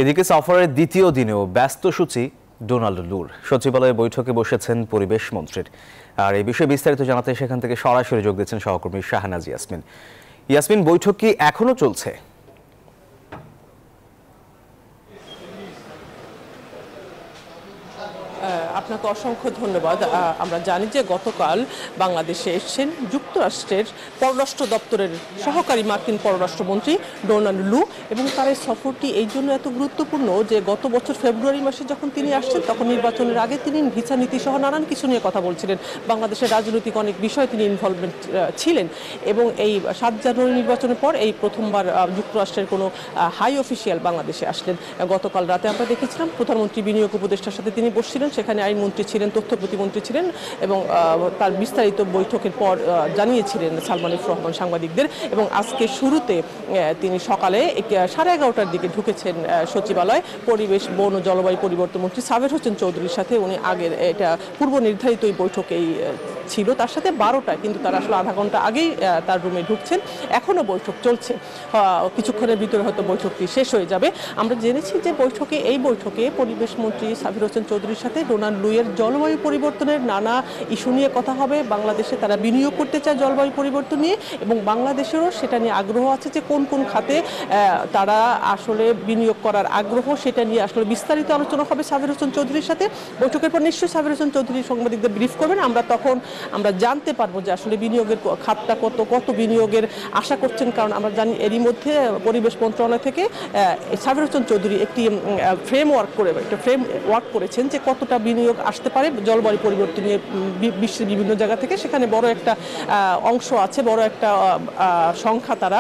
এদিকে সফরের দ্বিতীয় দিনেও ব্যস্ত সূচি ডোনাল্ড লুর। সচিবালয়ে বৈঠকে বসেছেন পরিবেশ মন্ত্রীর। আর এই বিষয়ে বিস্তারিত জানাতে সেখান থেকে সরাসরি যোগ দিচ্ছেন সহকর্মী শাহনাজ ইয়াসমিন। ইয়াসমিন, বৈঠক কি এখনো চলছে? আপনাকে অসংখ্য ধন্যবাদ। আমরা জানি যে গতকাল বাংলাদেশে এসেছেন যুক্তরাষ্ট্রের পররাষ্ট্র দপ্তরের সহকারী মার্কিন পররাষ্ট্রমন্ত্রী ডোনাল্ড লু, এবং তার এই সফরটি এই জন্য এত গুরুত্বপূর্ণ যে গত বছর ফেব্রুয়ারি মাসে যখন তিনি আসছেন তখন নির্বাচনের আগে তিনি ভিসা নীতি সহ নানান কিছু নিয়ে কথা বলছিলেন। বাংলাদেশের রাজনৈতিক অনেক বিষয়ে তিনি ইনভলভমেন্ট ছিলেন, এবং এই 7 জানুয়ারি নির্বাচনের পর এই প্রথমবার যুক্তরাষ্ট্রের কোনো হাই অফিসিয়াল বাংলাদেশে আসলেন। গতকাল রাতে আমরা দেখেছিলাম প্রধানমন্ত্রী বিনিয়োগ উপদেষ্টার সাথে তিনি বসছিলেন, সেখানে আইনমন্ত্রী ছিলেন, তথ্য প্রতিমন্ত্রী ছিলেন, এবং তার বিস্তারিত বৈঠকের পর জানিয়েছিলেন সালমান এফ রহমান সাংবাদিকদের। এবং আজকে শুরুতে তিনি সকালে 11:30টার দিকে ঢুকেছেন সচিবালয়। পরিবেশ, বন ও জলবায়ু পরিবর্তন মন্ত্রী সাবের হোসেন চৌধুরীর সাথে উনি আগের এটা পূর্ব নির্ধারিত এই বৈঠকেই ছিল, তার সাথে 12টায়, কিন্তু তারা আসলে আধা ঘন্টা আগেই তার রুমে ঢুকছেন। এখনও বৈঠক চলছে, কিছুক্ষণের ভিতরে হয়তো বৈঠকটি শেষ হয়ে যাবে। আমরা জেনেছি যে এই বৈঠকে পরিবেশ মন্ত্রী সাবির হোসেন চৌধুরীর সাথে ডোনাল্ড লুয়ের জলবায়ু পরিবর্তনের নানা ইস্যু নিয়ে কথা হবে। বাংলাদেশে তারা বিনিয়োগ করতে চায় জলবায়ু পরিবর্তন নিয়ে, এবং বাংলাদেশেরও সেটা নিয়ে আগ্রহ আছে যে কোন কোন খাতে তারা আসলে বিনিয়োগ করার আগ্রহ, সেটা নিয়ে আসলে বিস্তারিত আলোচনা হবে সাবির হোসেন চৌধুরীর সাথে। বৈঠকের পর নিশ্চয়ই সাবির হোসেন চৌধুরী সাংবাদিকদের ব্রিফ করবেন। আমরা জানতে পারবো যে আসলে বিনিয়োগের খাতটা কত বিনিয়োগের আশা করছেন, কারণ আমরা জানি এরই মধ্যে পরিবেশ মন্ত্রণালয় থেকে সাবির হোসেন চৌধুরী একটা ফ্রেমওয়ার্ক করেছেন যে কতটা বিনিয়োগ আসতে পারে জলবায়ু পরিবর্তন নিয়ে বিশ্বের বিভিন্ন জায়গা থেকে। সেখানে বড় একটা অংশ আছে, বড় একটা সংখ্যা তারা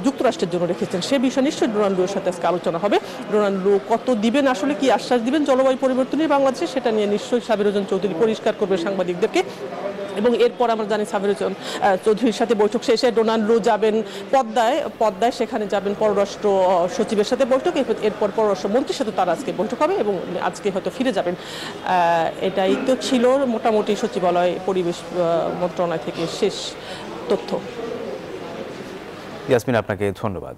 যুক্তরাষ্ট্রের জন্য রেখেছেন। সে বিষয়ে নিশ্চয়ই ডোনাল্ড লুর সাথে আজকে আলোচনা হবে। ডোনাল্ড লু কত দিবেন, আসলে কি আশ্বাস দিবেন জলবায়ু পরিবর্তন নিয়ে বাংলাদেশে, সেটা নিয়ে নিশ্চয়ই সাবির হোসেন চৌধুরী পরিষ্কার করবে সাংবাদিকদেরকে। এবং এরপর আমরা জানি সাবির হোসেন চৌধুরীর সাথে বৈঠক শেষে ডোনাল্ড লু যাবেন পদ্মায়, সেখানে যাবেন পররাষ্ট্র সচিবের সাথে বৈঠক। এরপর পররাষ্ট্র মন্ত্রীর সাথে তার আজকে বৈঠক হবে, এবং আজকে হয়তো ফিরে যাবেন। এটাই তো ছিল মোটামুটি সচিবালয় পরিবেশ মন্ত্রণালয় থেকে শেষ তথ্য। ইয়াসমিন, আপনাকে ধন্যবাদ।